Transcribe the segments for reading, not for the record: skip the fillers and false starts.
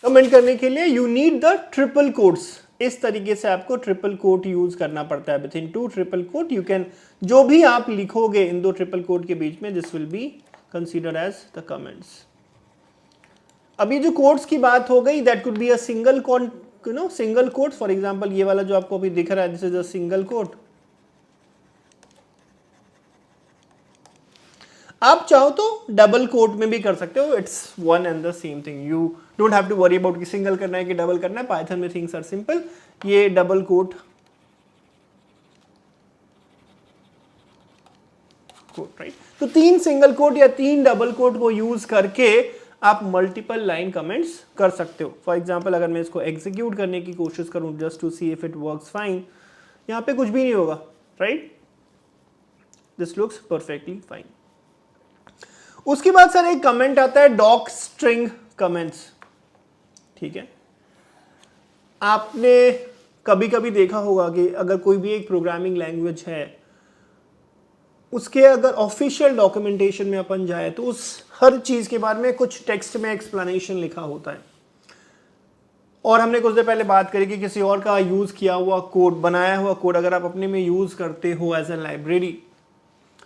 Comment करने के लिए you need the triple quotes. इस तरीके से आपको ट्रिपल कोट यूज करना पड़ता है। Within 2 triple quote you can, जो भी आप लिखोगे इन 2 ट्रिपल कोट के बीच में, this will be considered as the comments. अभी जो कोट्स की बात हो गई, that could be a single single quote. For example ये वाला जो आपको अभी दिख रहा है, this is a single quote. आप चाहो तो डबल कोट में भी कर सकते हो, it's one and the same thing. You don't have to worry about कि सिंगल करना है कि डबल करना है। पाइथन में थिंग्स आर सिंपल। ये डबल कोट राइट। तो 3 सिंगल कोट या 3 डबल कोट को यूज करके आप मल्टीपल लाइन कमेंट्स कर सकते हो। फॉर एग्जाम्पल अगर मैं इसको एग्जीक्यूट करने की कोशिश करूं just to see if it works fine, यहां पे कुछ भी नहीं होगा, right. This looks perfectly fine. उसके बाद सर एक कमेंट आता है डॉक स्ट्रिंग कमेंट्स, ठीक है। आपने कभी कभी देखा होगा कि अगर कोई भी एक प्रोग्रामिंग लैंग्वेज है, उसके अगर ऑफिशियल डॉक्यूमेंटेशन में अपन जाए तो उस हर चीज के बारे में कुछ टेक्स्ट में एक्सप्लेनेशन लिखा होता है। और हमने कुछ देर पहले बात करी कि किसी और का यूज किया हुआ कोड, बनाया हुआ कोड अगर आप अपने में यूज करते हो एज ए लाइब्रेरी,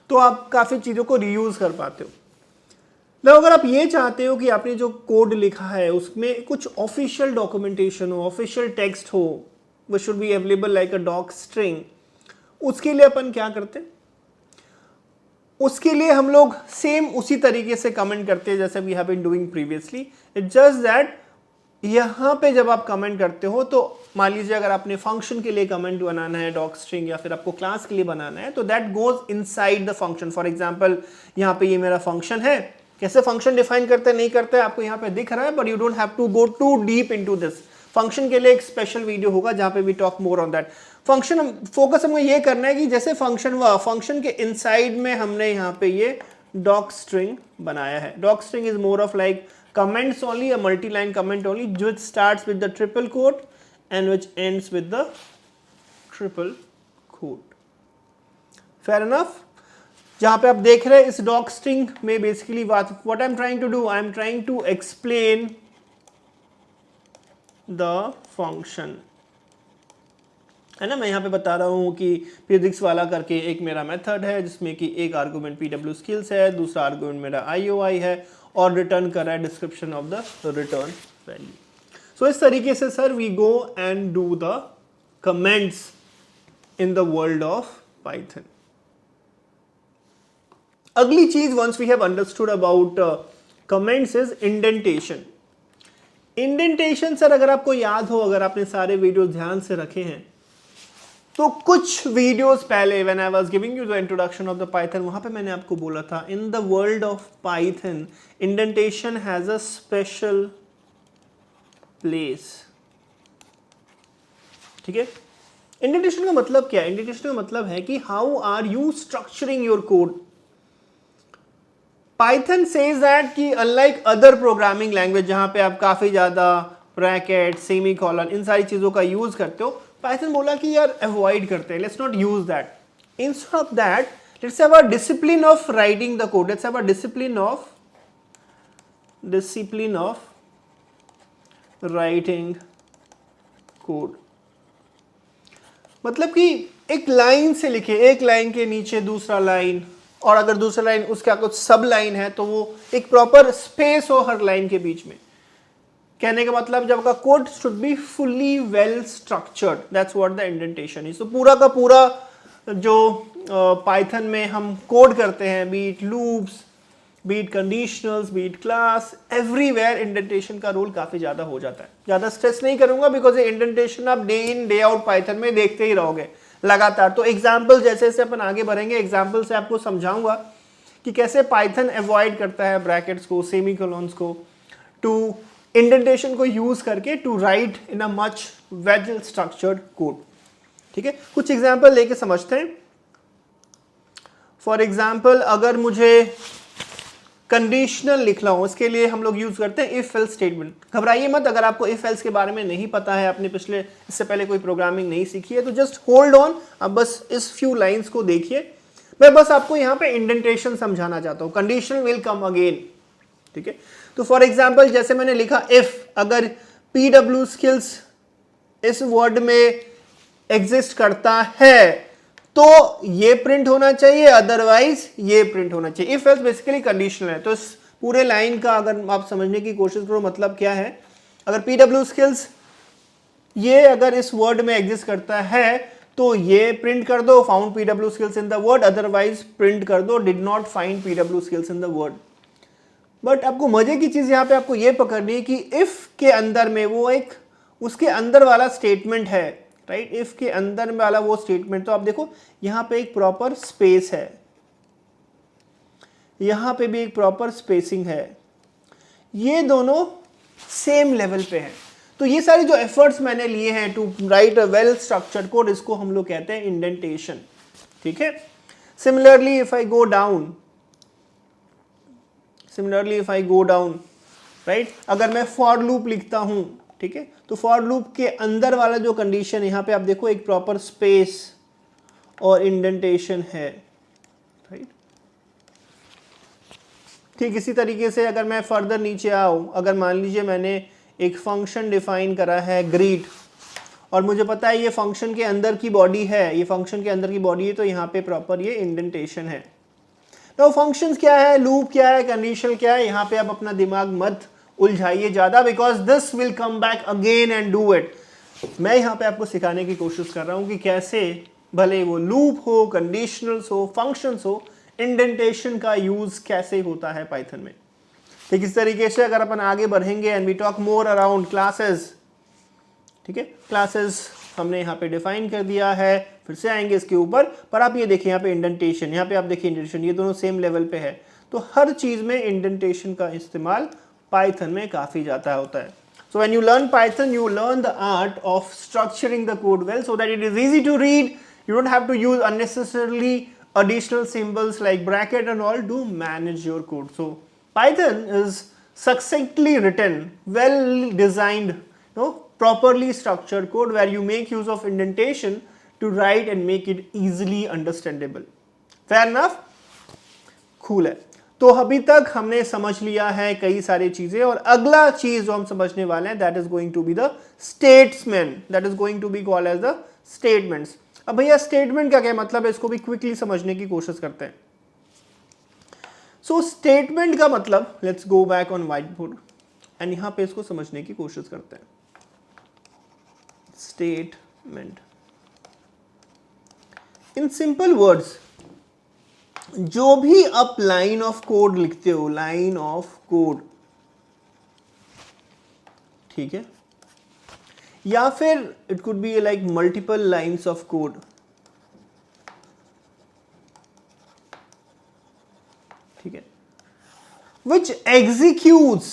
तो आप काफी चीजों को रीयूज कर पाते हो। ना अगर आप ये चाहते हो कि आपने जो कोड लिखा है उसमें कुछ ऑफिशियल डॉक्यूमेंटेशन हो, ऑफिशियल टेक्स्ट हो, वो should be available like a doc string, उसके लिए अपन क्या करते हैं, उसके लिए हम लोग सेम उसी तरीके से कमेंट करते हैं जैसे we have been doing previously. It's just that यहां पे जब आप कमेंट करते हो तो मान लीजिए अगर आपने फंक्शन के लिए कमेंट बनाना है डॉक स्ट्रिंग, या फिर आपको क्लास के लिए बनाना है, तो that goes inside the function. For example यहां पे ये मेरा फंक्शन है, कैसे फंक्शन डिफाइन करते हैं नहीं करते हैं आपको यहाँ पे दिख रहा है, but you don't have to go too deep into this. Function के लिए एक स्पेशल वीडियो होगा जहां पे we talk more on that. Function focus हमको ये करना है कि जैसे फंक्शन हुआ, फंक्शन के इनसाइड में हमने यहाँ पे ये डॉक स्ट्रिंग बनाया है। Doc string is more of like comments only, a multi-line comment only, which starts with the triple quote and which ends with the triple quote. Fair enough? जहां पे आप देख रहे हैं इस डॉक स्ट्रिंग में basically what I'm trying to do, I'm trying to explain the function, है ना। मैं यहाँ पे बता रहा हूँ कि फिजिक्स वाला करके एक मेरा मेथड है जिसमें कि एक आर्गुमेंट pw skills है, दूसरा आर्गुमेंट मेरा ioi है, और रिटर्न कर रहा है description of the return value. So इस तरीके से sir we go and do the comments in the world of Python. अगली चीज once we have understood about comments is indentation. Indentation sir अगर आपको याद हो, अगर आपने सारे वीडियो ध्यान से रखे हैं, तो कुछ वीडियोस पहले when I was giving you the introduction of the Python, वहां पे मैंने आपको बोला था इन the world of Python indentation has a special place, ठीक है। इंडेंटेशन का मतलब क्या है? इंडेंटेशन का मतलब है कि how are you structuring your code. Python says that कि अनलाइक अदर प्रोग्रामिंग लैंग्वेज जहां पे आप काफी ज्यादा ब्रैकेट, सेमीकोलन, इन सारी चीजों का यूज करते हो, पाइथन बोला कि यार अवॉइड करते हैं, let's not use that. Instead of that let's have a discipline of writing the code, let's have a discipline of writing code. मतलब कि एक लाइन से लिखे, एक लाइन के नीचे दूसरा लाइन, और अगर दूसरा लाइन उसका कुछ सब लाइन है तो वो एक प्रॉपर स्पेस हो हर लाइन के बीच में। कहने का मतलब जब का code should be fully well structured, that's what the indentation is. तो पूरा का पूरा जो पाइथन में हम कोड करते हैं, B it loops, B it conditionals, B it class, everywhere indentation का रोल काफी ज्यादा हो जाता है। ज्यादा स्ट्रेस नहीं करूंगा बिकॉज ये इंडेंटेशन आप day in day out Python में देखते ही रहोगे लगातार। तो एग्जाम्पल जैसे जैसे अपन आगे बढ़ेंगे, एग्जाम्पल से आपको समझाऊंगा कि कैसे पाइथन अवॉइड करता है ब्रैकेट्स को, सेमीकोलॉन्स को, टू इंडेंटेशन को यूज करके to write in a much well structured code, ठीक है। कुछ एग्जाम्पल लेके समझते हैं। फॉर एग्जाम्पल अगर मुझे कंडीशनल लिखना हो, इसके लिए हम लोग यूज करते हैं इफ एल्स स्टेटमेंट। घबराइए मत अगर आपको इफ एल्स के बारे में नहीं पता है, आपने इससे पहले कोई प्रोग्रामिंग नहीं सीखी है, तो जस्ट होल्ड ऑन, आप बस इस फ्यू लाइंस को देखिए। मैं बस आपको यहाँ पे इंडेंटेशन समझाना चाहता हूँ, कंडीशनल विल कम अगेन, ठीक है। तो फॉर एग्जाम्पल जैसे मैंने लिखा इफ अगर PW स्किल्स इस वर्ड में एग्जिस्ट करता है तो ये प्रिंट होना चाहिए, अदरवाइज ये प्रिंट होना चाहिए। इफ एल्स बेसिकली कंडीशनल है। तो इस पूरे लाइन का अगर आप समझने की कोशिश करो मतलब क्या है, अगर PW स्किल्स ये अगर इस वर्ड में एग्जिस्ट करता है तो ये प्रिंट कर दो found PW skills in the word, otherwise print कर दो did not find PW skills in the word. But आपको मजे की चीज यहां पे आपको ये पकड़नी है कि इफ के अंदर में वो एक उसके अंदर वाला स्टेटमेंट है, राइट। इफ के अंदर वाला वो स्टेटमेंट, तो आप देखो यहां पे एक प्रॉपर स्पेस है, यहां पे भी एक प्रॉपर स्पेसिंग है, ये दोनों सेम लेवल पे हैं। तो ये सारे जो एफर्ट्स मैंने लिए हैं to write a well structured code, इसको हम लोग कहते हैं इंडेंटेशन, ठीक है। Similarly if I go down, right, अगर मैं फॉर लूप लिखता हूं, ठीक है, तो फॉर लूप के अंदर वाला जो कंडीशन यहां पे आप देखो एक प्रॉपर स्पेस और इंडेंटेशन है, राइट। ठीक इसी तरीके से अगर मैं फर्दर नीचे आऊं, अगर मान लीजिए मैंने एक फंक्शन डिफाइन करा है ग्रीट, और मुझे पता है ये फंक्शन के अंदर की बॉडी है, ये फंक्शन के अंदर की बॉडी है, तो यहाँ पे प्रॉपर ये इंडेंटेशन है। तो फंक्शंस क्या है, लूप क्या है, कंडीशन क्या है, यहाँ पे आप अपना दिमाग मत उलझाइए ज्यादा, because this will come back again and do it. मैं यहाँ पे आपको सिखाने की कोशिश कर रहा हूँ कि कैसे भले वो लूप हो, कंडीशनल्स हो, फंक्शंस हो, इंडेंटेशन का यूज कैसे होता है पाइथन में। ठीक इस तरीके से अगर अपन आगे बढ़ेंगे and we talk more around classes, ठीक है, क्लासेस हमने यहाँ पे डिफाइन कर दिया है, फिर से आएंगे इसके ऊपर, पर आप ये देखिए यहाँ पे इंडेंटेशन, यहाँ पे आप देखिए इंडेंटेशन, ये दोनों सेम लेवल पे है। तो हर चीज में इंडेंटेशन का इस्तेमाल पाइथन में काफी ज्यादा होता है। So when you learn Python, you learn the art of structuring the code well so that it is easy to read. You don't have to use unnecessarily additional symbols like bracket and all to manage your code. So Python is succinctly written, well designed, properly structured code where you make use of indentation to write and make it easily understandable. Fair enough? Cool है। तो अभी तक हमने समझ लिया है कई सारी चीजें, और अगला चीज जो हम समझने वाले हैं that is going to be the statement, that is going to be called as the statements. अब भैया स्टेटमेंट का क्या मतलब है, इसको भी क्विकली समझने की कोशिश करते हैं। सो स्टेटमेंट का मतलब, let's go back on white board and यहां पे इसको समझने की कोशिश करते हैं। स्टेटमेंट इन सिंपल वर्ड्स, जो भी आप लाइन ऑफ कोड लिखते हो, लाइन ऑफ कोड, ठीक है, या फिर it could be like multiple lines of code, ठीक है, which executes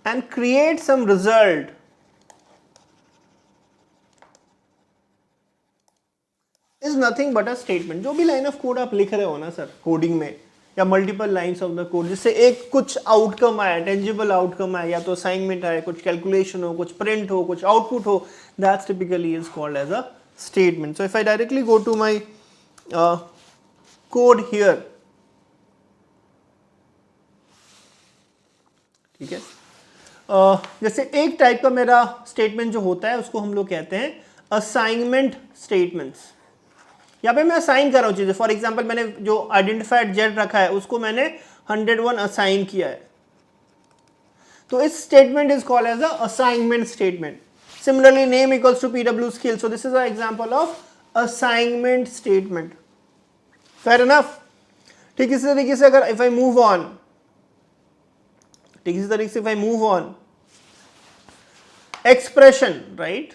and creates some result is nothing but a statement। जो भी लाइन ऑफ कोड आप लिख रहे हो ना सर कोडिंग में, या multiple lines of the code, जिससे एक कुछ आउटकम आया, टेंजिबल आउटकम आया, या तो असाइनमेंट आए, कुछ कैलकुलेशन हो, कुछ प्रिंट हो, कुछ आउटपुट हो, that's typically is called as a statement. So if I directly go to my code here, ठीक है, जैसे एक टाइप का मेरा स्टेटमेंट जो होता है उसको हम लोग कहते हैं असाइनमेंट स्टेटमेंट्स। यहाँ पे मैं असाइन कर रहा हूँ चीजें, फॉर एग्जाम्पल मैंने जो आइडेंटिफाइड जेड रखा है उसको मैंने 101 असाइन किया है, तो इस statement is called as a assignment statement. Similarly name equals to PW skill, so this is a example of assignment statement. Fair enough. ठीक इसी तरीके से अगर इफ आई मूव ऑन, ठीक इसी तरीके से if I move on expression, right,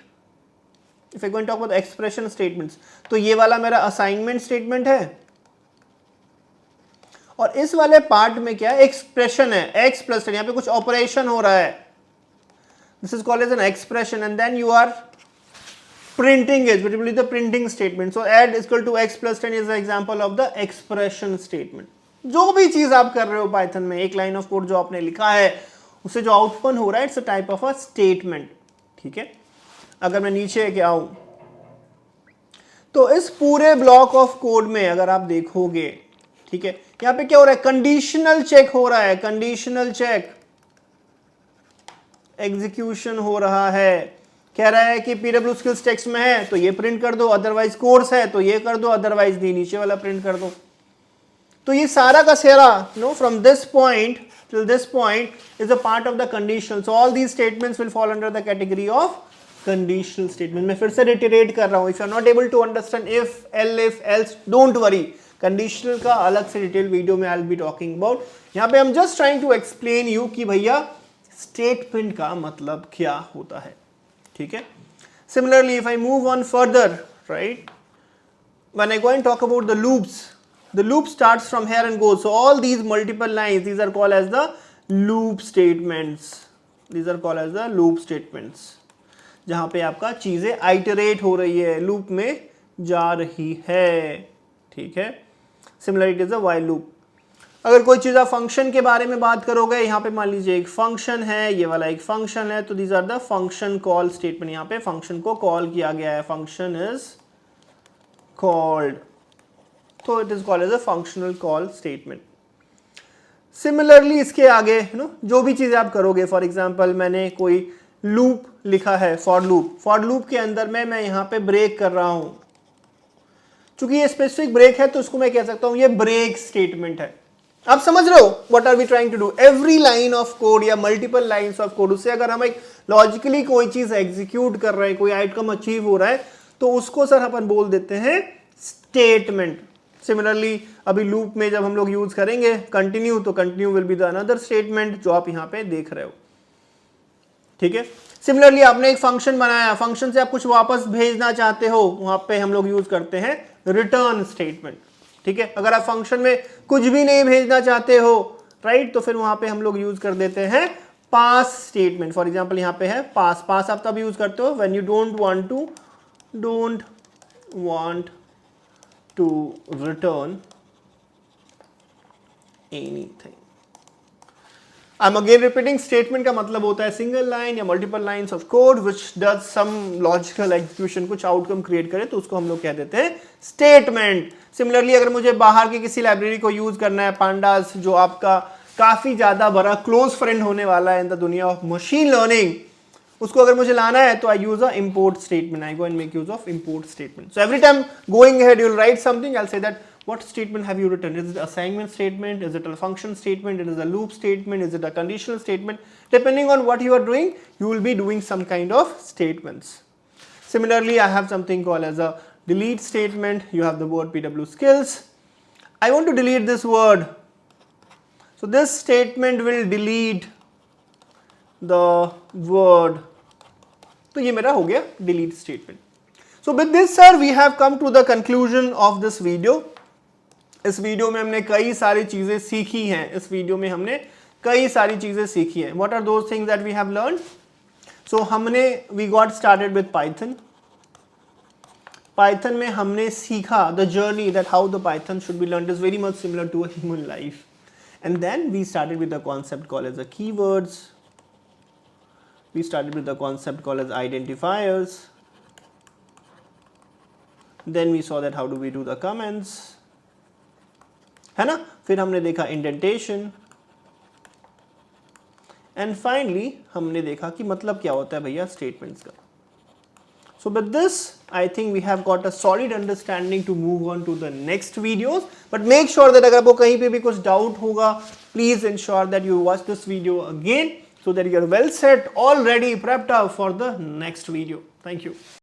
if I going to talk about expression statements, तो ये वाला मेरा असाइनमेंट स्टेटमेंट है, और इस वाले पार्ट में क्या है, एक्सप्रेशन है, एक्स प्लस 10, यहां पे कुछ ऑपरेशन हो रहा है, this is called as an expression, and then you are printing it, particularly the printing statement. So add is equal to x plus 10 is the example of the expression statement. जो भी चीज आप कर रहे हो पाइथन में, एक line of code जो आपने लिखा है उससे जो आउटपुट हो रहा है, it's a type of a statement. ठीक है, अगर मैं नीचे क्या आऊं तो इस पूरे ब्लॉक ऑफ कोड में अगर आप देखोगे, ठीक है, यहां पे क्या हो रहा है, कंडीशनल चेक हो रहा है, कंडीशनल चेक एग्जीक्यूशन हो रहा है। कह रहा है कि पीडब्ल्यू स्किल्स टेक्स्ट में है तो ये प्रिंट कर दो, अदरवाइज कोर्स है तो ये कर दो, अदरवाइज नीचे वाला प्रिंट कर दो। तो ये सारा का सारा know from this point till this point is a part of the conditional, so all these statements will fall under the category of conditional statement। मैं फिर से reiterate कर रहा हूं, if you are not able to understand if, if, else, don't worry, conditional का अलग से detail video में I'll be talking about। यहाँ पे I'm just trying to explain you कि भैया statement का मतलब क्या होता है, ठीक है। Similarly if I move on further, right, when I go and talk about the loops, the loop starts from here and goes, so all these multiple lines, these are called as the loop statements, these are called as the loop statements, जहां पे आपका चीजें iterate हो रही है, loop में जा रही है, ठीक है। Similar it is a while loop. अगर कोई चीज आप फंक्शन के बारे में बात करोगे, यहाँ पे मान लीजिए एक फंक्शन है, ये वाला एक फंक्शन है, तो these are the function call statement. यहाँ पे फंक्शन को कॉल किया गया है, फंक्शन इज कॉल्ड, तो it is called as a functional call statement. Similarly इसके आगे जो भी चीजें आप करोगे, फॉर एग्जांपल मैंने कोई लूप लिखा है, फॉर लूप, फॉर लूप के अंदर में मैं यहाँ पे ब्रेक कर रहा हूं, चूंकि ये स्पेसिफिक ब्रेक है तो उसको मैं कह सकता हूं ये ब्रेक स्टेटमेंट है। आप समझ रहे हो what are we trying to do, every line of code या मल्टीपल लाइंस ऑफ कोड, उससे अगर हम एक लॉजिकली कोई चीज एग्जीक्यूट कर रहे हैं, कोई आउटकम अचीव हो रहा है, तो उसको सर अपन बोल देते हैं स्टेटमेंट। सिमिलरली अभी लूप में जब हम लोग यूज करेंगे कंटिन्यू, तो continue will be the another statement जो आप यहाँ पे देख रहे हो, ठीक है। सिमिलरली आपने एक फंक्शन बनाया, फंक्शन से आप कुछ वापस भेजना चाहते हो, वहां पे हम लोग यूज करते हैं रिटर्न स्टेटमेंट, ठीक है। अगर आप फंक्शन में कुछ भी नहीं भेजना चाहते हो, राइट, तो फिर वहां पे हम लोग यूज कर देते हैं पास स्टेटमेंट। फॉर एग्जांपल यहाँ पे है पास, पास आप तब यूज करते हो when you don't want to return anything. I'm again repeating, statement का मतलब होता है सिंगल लाइन या multiple lines of code which does some logical execution, कुछ आउटकम क्रिएट करे, तो उसको हम लोग कह देते हैं स्टेटमेंट। सिमिलरली अगर मुझे बाहर की किसी लाइब्रेरी को यूज करना है, पांडास जो आपका काफी ज्यादा बड़ा क्लोज फ्रेंड होने वाला है इन द दुनिया ऑफ मशीन लर्निंग, उसको अगर मुझे लाना है तो I use a import statement, I go and make use of import statement. So every time going ahead you'll write something, I'll say that what statement have you written? Is it assignment statement? Is it a function statement? It is a loop statement? Is it a conditional statement? Depending on what you are doing, you will be doing some kind of statements. Similarly, I have something called as a delete statement. You have the word PW skills. I want to delete this word. So this statement will delete the word. तो ये मेरा हो गया delete statement. So with this sir, we have come to the conclusion of this video. इस video में हमने कई सारी चीजें सीखी हैं, इस वीडियो में हमने कई सारी चीजें सीखी हैं। What are those things that we have learn? So हमने we got started with Python. Python में हमने सीखा the journey that how the Python should be learn is very much similar to a human life, and then we started with the concept called as the keywords, we started with the concept called as identifiers, then we saw that how do we do the comments, है ना। फिर हमने देखा indentation, and finally हमने देखा कि मतलब क्या होता है भैया स्टेटमेंट्स का। So with this I think we have got a solid understanding to move on to the next videos, but make sure that अगर आपको कहीं पे भी कुछ डाउट होगा, please ensure that you watch this video again so that you are well set, already prepped up for the next video. Thank you.